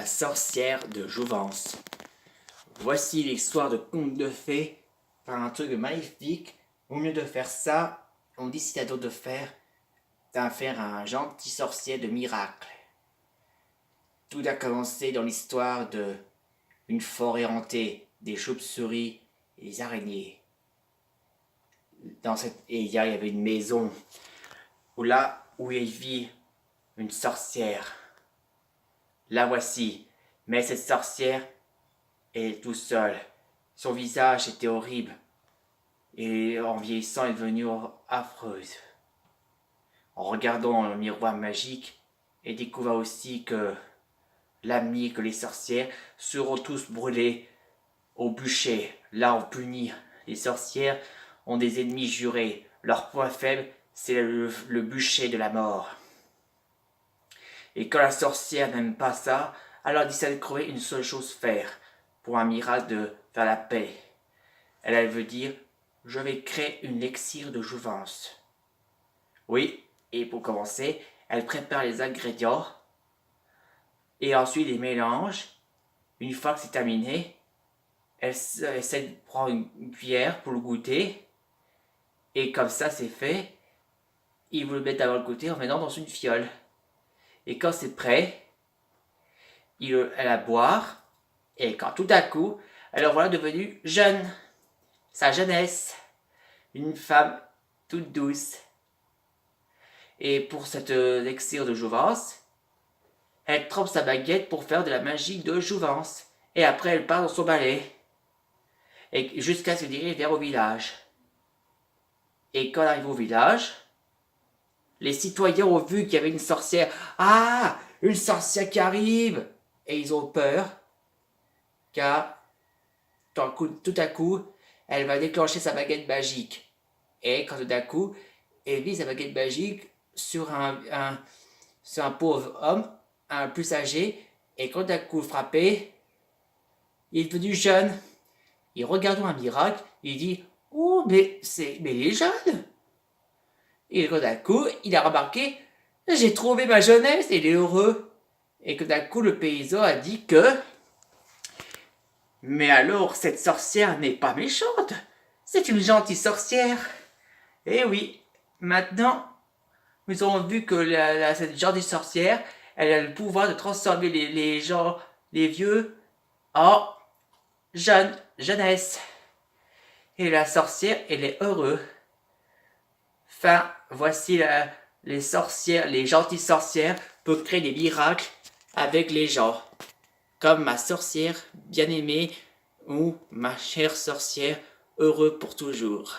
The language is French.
La sorcière de Jouvence. Voici l'histoire de conte de fées par un truc magnifique. Au mieux de faire ça, on décida donc de faire un gentil sorcier de miracle. Tout a commencé dans l'histoire de une forêt hantée, des chauves-souris et des araignées. Et il y avait une maison où il vit une sorcière. La voici. Mais cette sorcière est tout seule. Son visage était horrible. Et en vieillissant, elle est devenue affreuse. En regardant le miroir magique, elle découvre aussi que que les sorcières seront tous brûlées au bûcher. Là, on punit. Les sorcières ont des ennemis jurés. Leur point faible, c'est le bûcher de la mort. Et quand la sorcière n'aime pas ça, alors elle décide de trouver une seule chose faire pour un miracle de faire la paix. Elle veut dire, je vais créer une élixir de jouvence. Oui, et pour commencer, elle prépare les ingrédients et ensuite les mélange. Une fois que c'est terminé, elle essaie de prendre une cuillère pour le goûter. Et comme ça c'est fait, il vous le met d'abord le côté en mettant dans une fiole. Et quand c'est prêt, elle va boire. Et quand tout à coup, elle en voilà devenue jeune. Sa jeunesse. Une femme toute douce. Et pour cette élixir de jouvence, elle trempe sa baguette pour faire de la magie de jouvence. Et après, elle part dans son balai. Et jusqu'à se diriger vers au village. Et quand elle arrive au village, les citoyens ont vu qu'il y avait une sorcière. Ah, une sorcière qui arrive! Et ils ont peur, car tout à coup, elle va déclencher sa baguette magique. Et quand tout à coup, elle vit sa baguette magique sur un pauvre homme, un plus âgé, et quand tout à coup frappé, il est devenu jeune. Il regarde un miracle, il dit « Oh, mais il est jeune !» Et tout à coup, il a remarqué « J'ai trouvé ma jeunesse, il est heureux !» Et tout à coup, le paysan a dit que « Mais alors, cette sorcière n'est pas méchante, c'est une gentille sorcière !» Et oui, maintenant, nous avons vu que cette gentille sorcière, elle a le pouvoir de transformer les gens, les vieux, en jeunesse. Et la sorcière, elle est heureuse. Enfin, voici les sorcières, les gentilles sorcières peuvent créer des miracles avec les gens. Comme ma sorcière bien-aimée ou ma chère sorcière, heureux pour toujours.